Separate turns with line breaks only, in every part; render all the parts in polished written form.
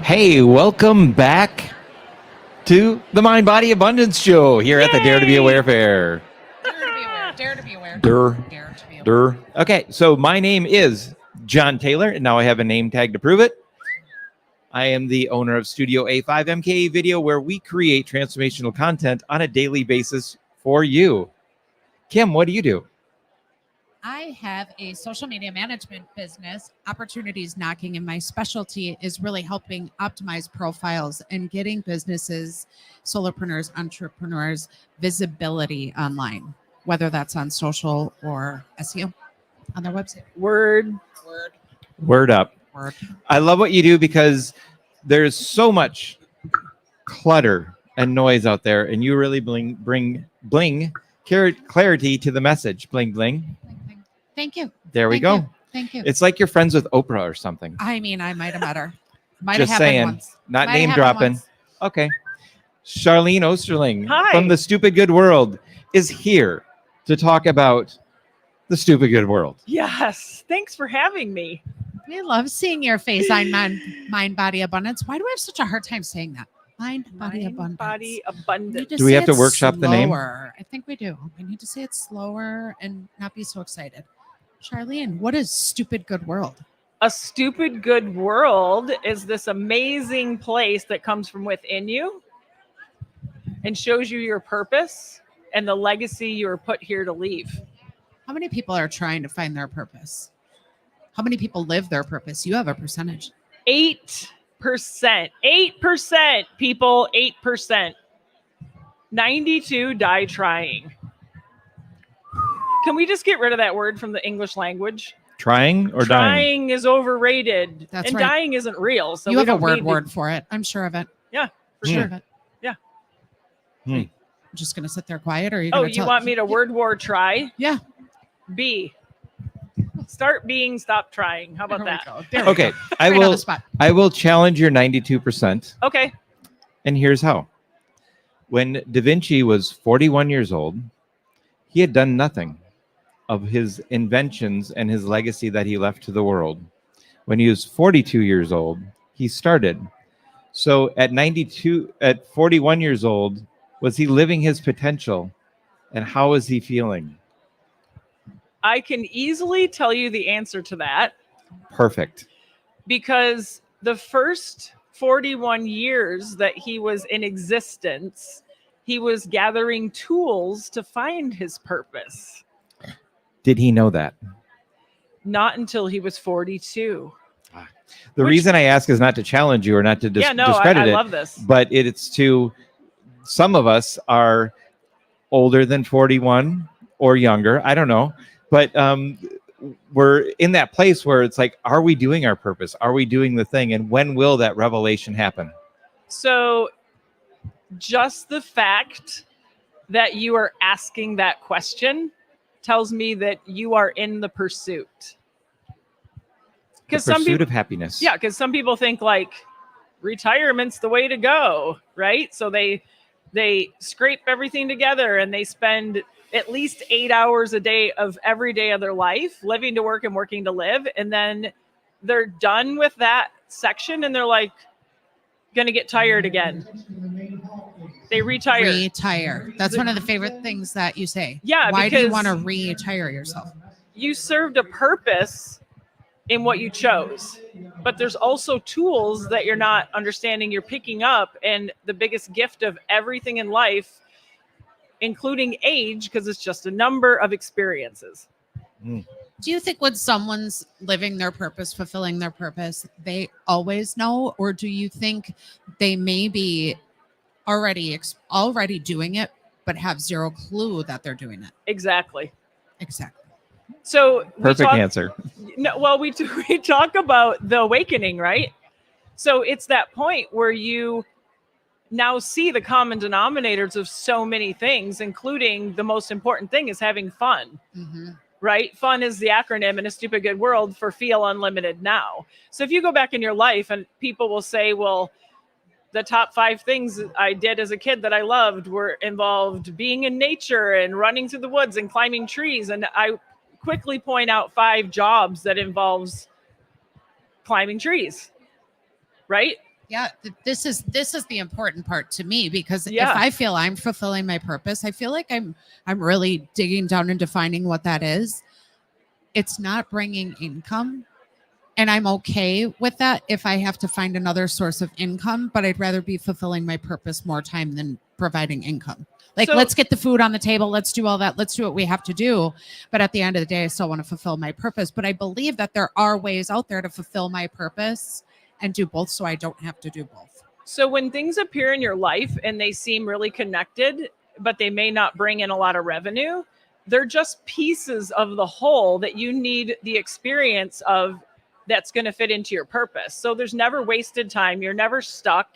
Hey, welcome back to the Mind Body Abundance Show here at the Dare to Be Aware Fair.
Dare to be aware. Dare to be aware.
Dare
to be aware.
Okay, so my name is John Taylor, and now I have a name tag to prove it. I am the owner of Studio A5 MKA Video, where we create transformational content on a daily basis for you. Kim, what do you do?
I have a social media management business, opportunities knocking, and my specialty is really helping optimize profiles and getting businesses, solopreneurs, entrepreneurs, visibility online, whether that's on social or SEO on their website.
Word
up.
Word.
I love what you do because there's so much clutter and noise out there, and you really bring clarity to the message. Bling, bling.
Thank you.
There we go.
Thank you.
It's like you're friends with Oprah or something.
I mean, I might have met her. Might
Just
have happened
saying,
once.
not
Might
name
have happened
dropping.
once.
Okay. Charlene Osterling
Hi.
from the Stupid Good World is here to talk about the Stupid Good World.
Yes. Thanks for having me.
We love seeing your face on Mind Body Abundance. Why do I have such a hard time saying that? Mind Body Abundance.
Body
We need
abundance.
to
Do we
say
have to
it
workshop the name?
slower. I think we do. We need to say it slower and not be so excited. Charlene, what is Stupid Good World?
A stupid good world is this amazing place that comes from within you and shows you your purpose and the legacy you were put here to leave.
How many people are trying to find their purpose? How many people live their purpose? You have a percentage.
8%. 8% people, 8%. 92 die trying. Can we just get rid of that word from the English language?
Trying or dying?
Trying is overrated.
That's
and
right.
dying isn't real. So
You
we
have a
don't need
word for it. I'm sure of it.
Yeah, for
Sure
sure.
of it.
Yeah.
I'm just going to sit there quiet, or are you
Oh,
going to
you want me to word war try?
Yeah.
Be. Start being, stop trying. How about
There we
that?
go. There we
Okay,
go.
I
Right on the
will.
spot.
I will challenge your 92%,
Okay.
and here's how. When Da Vinci was 41 years old, he had done nothing of his inventions and his legacy that he left to the world. When he was 42 years old, he started. So at 41 years old, was he living his potential? And how was he feeling?
I can easily tell you the answer to that
Perfect.
because the first 41 years that he was in existence, he was gathering tools to find his purpose.
Did he know that?
Not until he was 42.
The reason I ask is not to challenge you or not to discredit
I
it,
love this.
but it's to some of us are older than 41 or younger. I don't know. But we're in that place where it's like, are we doing our purpose? Are we doing the thing? And when will that revelation happen?
So just the fact that you are asking that question tells me that you are in the pursuit.
The pursuit of happiness.
Yeah, because some people think like retirement's the way to go, right? So they scrape everything together and they spend at least 8 hours a day of every day of their life living to work and working to live. And then they're done with that section and they're like, going to get tired again. They retire.
Retire. That's one of the favorite things that you say.
Yeah,
Why do you
because
want to retire yourself?
you served a purpose in what you chose, but there's also tools that you're not understanding you're picking up. And the biggest gift of everything in life, including age, because it's just a number of experiences.
Do you think when someone's living their purpose, fulfilling their purpose, they always know? Or do you think they may be already doing it, but have zero clue that they're doing it?
Exactly. So
Perfect answer.
No, well, we talk about the awakening, right? So it's that point where you now see the common denominators of so many things, including the most important thing is having fun.
Mm-hmm.
Right? Fun is the acronym in a stupid good world for feel unlimited now. So if you go back in your life and people will say, well, the top 5 things I did as a kid that I loved were involved being in nature and running through the woods and climbing trees. And I quickly point out 5 jobs that involves climbing trees. Right?
Yeah, this is the important part to me, because
Yeah.
if I feel I'm fulfilling my purpose, I feel like I'm really digging down and defining what that is. It's not bringing income, and I'm okay with that if I have to find another source of income, but I'd rather be fulfilling my purpose more time than providing income. Like,
So-
let's get the food on the table, let's do all that, let's do what we have to do, but at the end of the day I still want to fulfill my purpose. But I believe that there are ways out there to fulfill my purpose and do both, so I don't have to do both.
So when things appear in your life and they seem really connected, but they may not bring in a lot of revenue, they're just pieces of the whole that you need the experience of, that's going to fit into your purpose. So there's never wasted time. You're never stuck.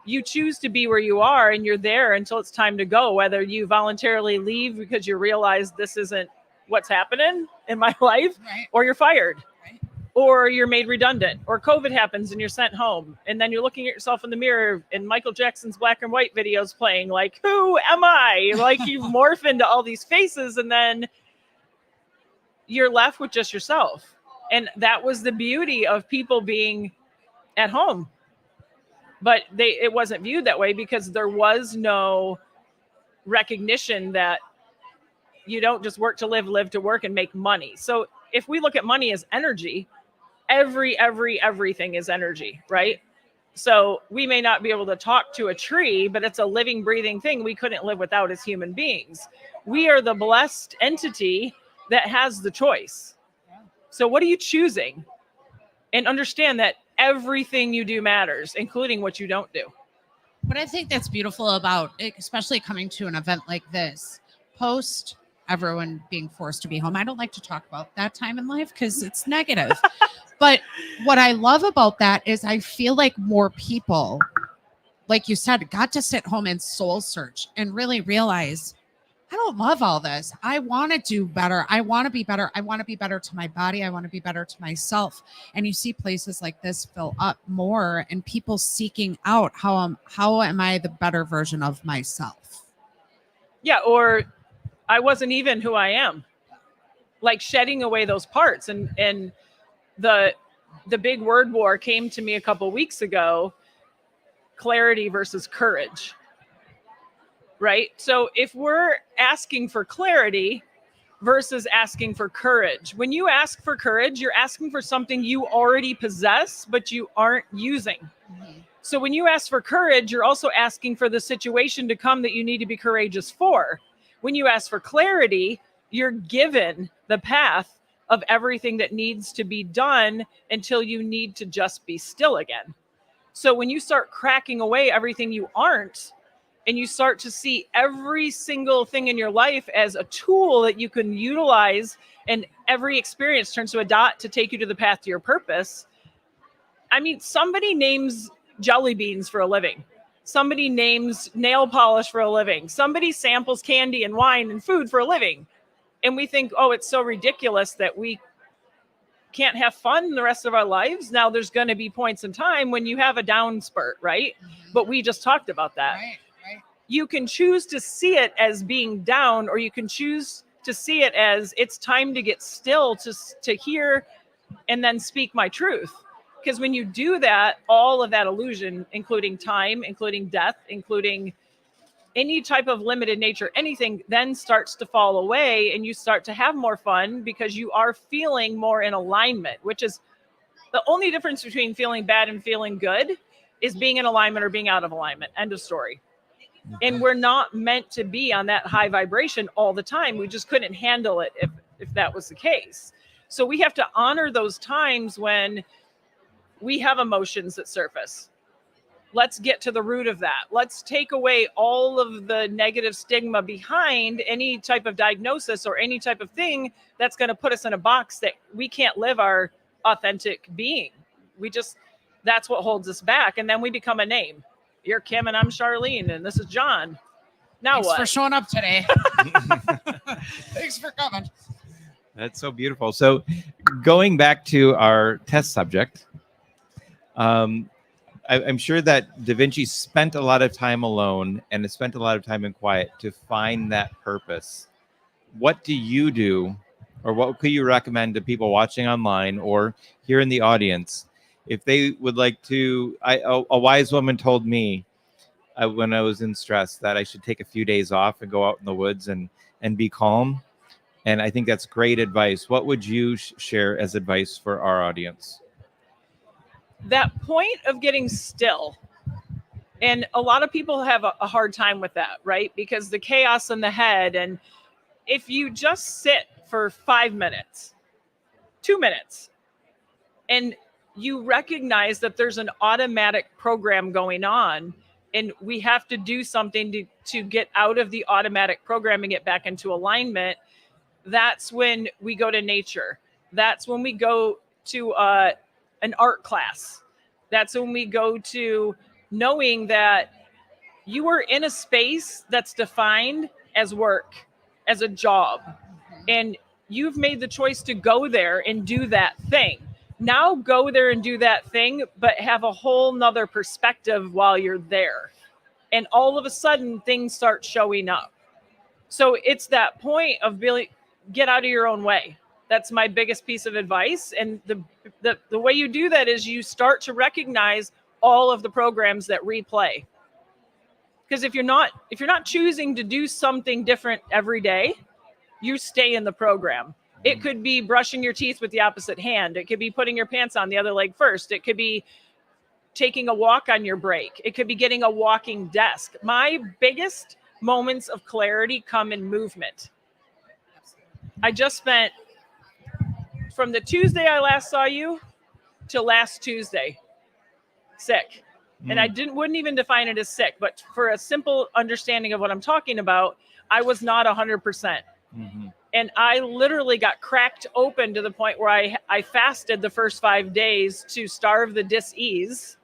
You choose to be where you are, and you're there until it's time to go, whether you voluntarily leave because you realize this isn't what's happening in my life,
Right.
or you're fired.
Right.
Or you're made redundant, or COVID happens and you're sent home. And then you're looking at yourself in the mirror and Michael Jackson's black and white videos playing, like, who am I? Like, you morph into all these faces, and then you're left with just yourself. And that was the beauty of people being at home. But it wasn't viewed that way because there was no recognition that you don't just work to live to work and make money. So if we look at money as energy, everything is energy, right? So we may not be able to talk to a tree, but it's a living, breathing thing we couldn't live without as human beings. We are the blessed entity that has the choice. So what are you choosing? And understand that everything you do matters, including what you don't do.
What I think that's beautiful about, especially coming to an event like this, post everyone being forced to be home. I don't like to talk about that time in life because it's negative. But what I love about that is I feel like more people, like you said, got to sit home and soul search and really realize, I don't love all this. I want to do better. I want to be better. I want to be better to my body. I want to be better to myself. And you see places like this fill up more, and people seeking out how am I the better version of myself?
Yeah, or I wasn't even who I am. Like, shedding away those parts. And the big word war came to me a couple weeks ago, clarity versus courage. Right? So if we're asking for clarity versus asking for courage, when you ask for courage, you're asking for something you already possess, but you aren't using.
Mm-hmm.
So when you ask for courage, you're also asking for the situation to come that you need to be courageous for. When you ask for clarity, you're given the path of everything that needs to be done until you need to just be still again. So when you start cracking away everything you aren't, and you start to see every single thing in your life as a tool that you can utilize, and every experience turns to a dot to take you to the path to your purpose. I mean, somebody names jelly beans for a living. Somebody names nail polish for a living. Somebody samples candy and wine and food for a living. And we think, oh, it's so ridiculous that we can't have fun the rest of our lives. Now, there's going to be points in time when you have a down spurt, right?
Mm-hmm.
But we just talked about that.
Right.
You can choose to see it as being down, or you can choose to see it as it's time to get still, to hear and then speak my truth. Because when you do that, all of that illusion, including time, including death, including any type of limited nature, anything then starts to fall away, and you start to have more fun because you are feeling more in alignment, which is the only difference between feeling bad and feeling good, is being in alignment or being out of alignment. End of story. And we're not meant to be on that high vibration all the time. We just couldn't handle it if that was the case. So we have to honor those times when we have emotions that surface. Let's get to the root of that. Let's take away all of the negative stigma behind any type of diagnosis or any type of thing that's going to put us in a box that we can't live our authentic being. That's what holds us back. And then we become a name. You're Kim and I'm Charlene and this is John. Now
Thanks
what?
for showing up today. Thanks for coming.
That's so beautiful. So going back to our test subject, I'm sure that Da Vinci spent a lot of time alone and has spent a lot of time in quiet to find that purpose. What do you do, or what could you recommend to people watching online or here in the audience if they would like to, a wise woman told me when I was in stress that I should take a few days off and go out in the woods and be calm. And I think that's great advice. What would you share as advice for our audience?
That point of getting still. And a lot of people have a hard time with that, right? Because the chaos in the head. And if you just sit for 5 minutes, 2 minutes, and you recognize that there's an automatic program going on, and we have to do something to get out of the automatic program and get back into alignment, that's when we go to nature. That's when we go to an art class. That's when we go to knowing that you are in a space that's defined as work, as a job, and you've made the choice to go there and do that thing. Now go there and do that thing, but have a whole nother perspective while you're there. And all of a sudden things start showing up. So it's that point of really get out of your own way. That's my biggest piece of advice. And the way you do that is you start to recognize all of the programs that replay. Because if you're not choosing to do something different every day, you stay in the program. It could be brushing your teeth with the opposite hand. It could be putting your pants on the other leg first. It could be taking a walk on your break. It could be getting a walking desk. My biggest moments of clarity come in movement. I just spent from the Tuesday I last saw you to last Tuesday sick. And I wouldn't even define it as sick, but for a simple understanding of what I'm talking about, I was not 100%. Mm-hmm. And I literally got cracked open to the point where I fasted the first 5 days to starve the dis-ease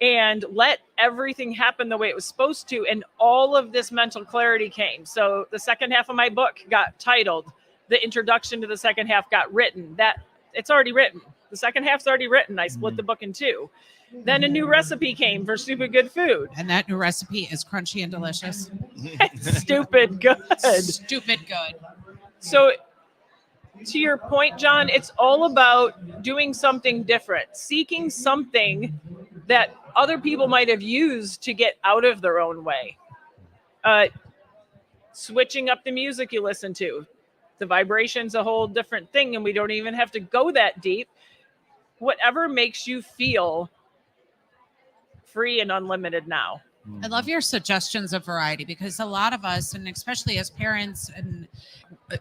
and let everything happen the way it was supposed to. And all of this mental clarity came. So the second half of my book got titled. The introduction to the second half got written. That it's already written. The second half's already written. I split the book in two. Then a new recipe came for stupid good food.
And that new recipe is crunchy and delicious.
Stupid good.
Stupid good.
So to your point, John, it's all about doing something different, seeking something that other people might have used to get out of their own way. Switching up the music you listen to. The vibration's a whole different thing, and we don't even have to go that deep. Whatever makes you feel free and unlimited now.
I love your suggestions of variety, because a lot of us, and especially as parents and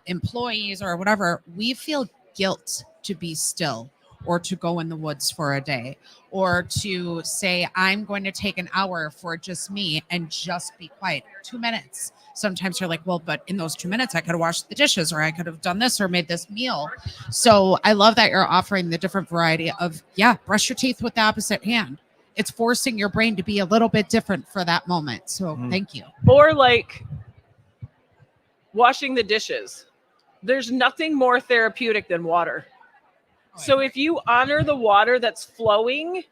employees or whatever, we feel guilt to be still or to go in the woods for a day or to say, I'm going to take an hour for just me and just be quiet. 2 minutes. Sometimes you're like, well, but in those 2 minutes, I could have washed the dishes or I could have done this or made this meal. So I love that you're offering the different variety of, brush your teeth with the opposite hand. It's forcing your brain to be a little bit different for that moment. So thank you.
Or like washing the dishes. There's nothing more therapeutic than water. So if you honor the water that's flowing,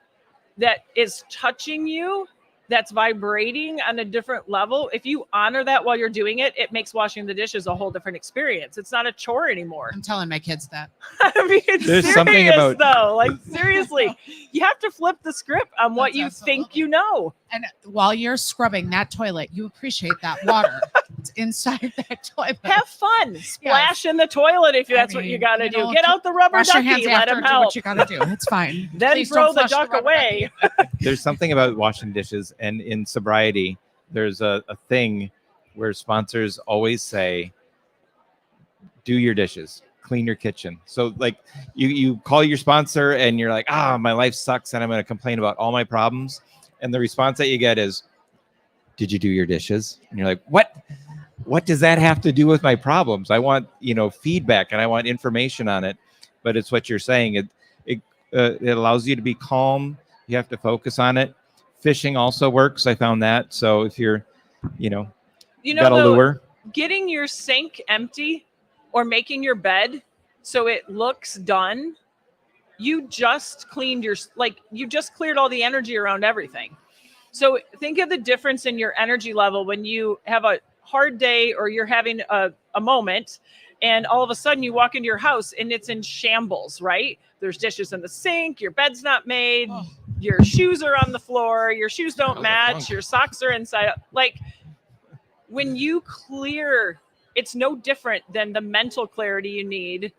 that is touching you, that's vibrating on a different level, if you honor that while you're doing it, it makes washing the dishes a whole different experience. It's not a chore anymore.
I'm telling my kids that.
I mean, it's
There's
serious,
something about
though. Like, seriously, you have to flip the script on what you think you know.
And while you're scrubbing that toilet, you appreciate that water. It's inside that toilet.
Have fun. Splash in the toilet if that's what you got to do. Get out the rubber
wash your
ducky.
hands
Let
after,
him
do
help.
what you got to do. It's fine.
Then
Please
throw
don't
the
flush
duck away.
There's something about washing dishes, and in sobriety, there's a thing where sponsors always say, do your dishes, clean your kitchen. So like you call your sponsor and you're like, my life sucks and I'm going to complain about all my problems. And the response that you get is, did you do your dishes? And you're like, what does that have to do with my problems? I want, feedback and I want information on it. But it's what you're saying. It allows you to be calm. You have to focus on it. Fishing also works. I found that. So if you're, got a lure.
Getting your sink empty or making your bed so it looks done, you just cleared all the energy around everything. So think of the difference in your energy level when you have a hard day or you're having a moment And all of a sudden you walk into your house and it's in shambles, right? There's dishes in the sink, your bed's not made, your shoes are on the floor, your shoes don't match, your socks are inside. Like, when you clear, it's no different than the mental clarity you need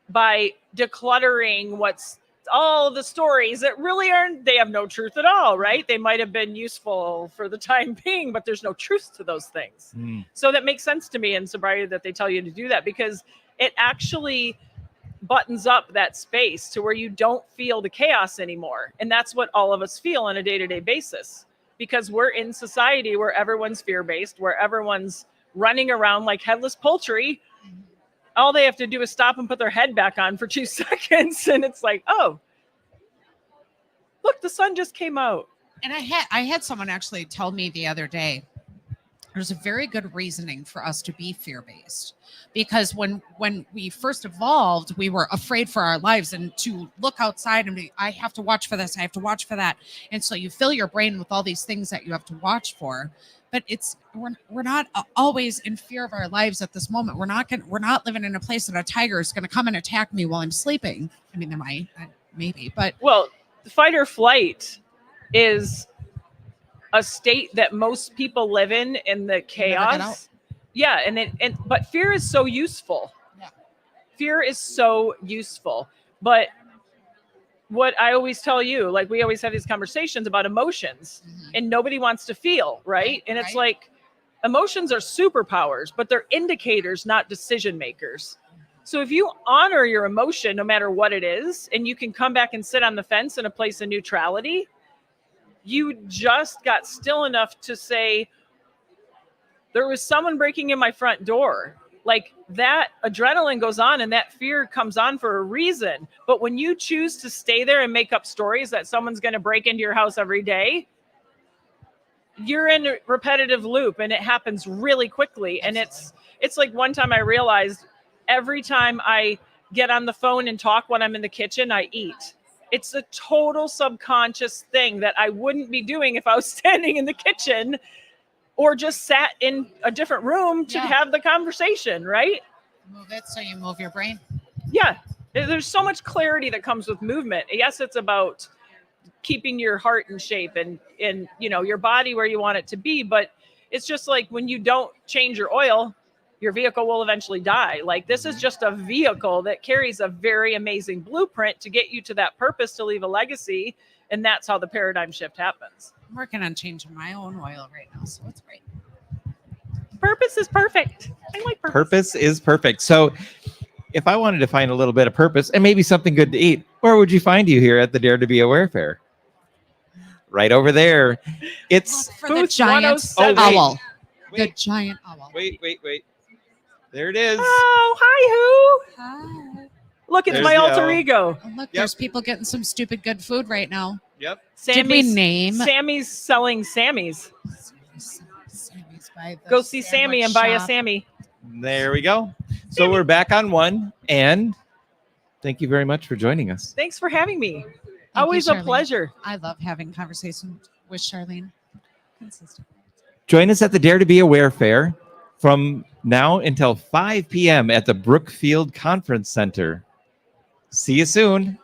by decluttering what's all the stories that really aren't, they have no truth at all, right? They might have been useful for the time being, but there's no truth to those things. So that makes sense to me in sobriety that they tell you to do that, because it actually buttons up that space to where you don't feel the chaos anymore. And that's what all of us feel on a day-to-day basis, because we're in society where everyone's fear-based, where everyone's running around like headless poultry. All they have to do is stop and put their head back on for 2 seconds. And it's like, oh, look, the sun just came out.
And I had someone actually tell me the other day, there's a very good reasoning for us to be fear-based, because when we first evolved, we were afraid for our lives and to look outside and I have to watch for this, I have to watch for that. And so you fill your brain with all these things that you have to watch for. But we're not always in fear of our lives at this moment. We're not living in a place that a tiger is going to come and attack me while I'm sleeping. I mean, maybe, but
well, fight or flight is a state that most people live in the chaos. Yeah, but fear is so useful.
Yeah.
Fear is so useful, but what I always tell you, like, we always have these conversations about emotions, and nobody wants to feel, right? And it's like, emotions are superpowers, but they're indicators, not decision makers. So if you honor your emotion, no matter what it is, and you can come back and sit on the fence in a place of neutrality, you just got still enough to say, there was someone breaking in my front door. Like, that adrenaline goes on and that fear comes on for a reason. But when you choose to stay there and make up stories that someone's going to break into your house every day, you're in a repetitive loop, and it happens really quickly. And it's like, one time I realized every time I get on the phone and talk when I'm in the kitchen, I eat. It's a total subconscious thing that I wouldn't be doing if I was standing in the kitchen or just sat in a different room to have the conversation, right?
Move it so you move your brain.
Yeah. There's so much clarity that comes with movement. Yes, it's about keeping your heart in shape and your body where you want it to be. But it's just like, when you don't change your oil, your vehicle will eventually die. Like, this is just a vehicle that carries a very amazing blueprint to get you to that purpose, to leave a legacy. And that's how the paradigm shift happens.
I'm working on changing my own oil right now, so it's great.
Purpose is perfect. I like purpose.
Purpose is perfect. So if I wanted to find a little bit of purpose and maybe something good to eat, where would you find you here at the Dare to Be Aware Fair? Right over there. It's
for the giant
107.
owl.
Wait.
The giant owl.
Wait. There it is.
Oh, hi, who?
Hi.
Look, it's
There's
my
the
alter
owl.
ego.
Oh, look, there's people getting some stupid good food right now.
Yep.
Did we name?
Sammy's selling Sammy's.
Sammy's by the
Go see Sammy and buy a
shop.
Sammy.
There we go. So we're back on one, and thank you very much for joining us.
Thanks for having me.
Thank you,
Always a
Charlene.
pleasure.
I love having conversations with Charlene. Consistent.
Join us at the Dare to Be Aware Fair from now until 5 p.m. at the Brookfield Conference Center. See you soon.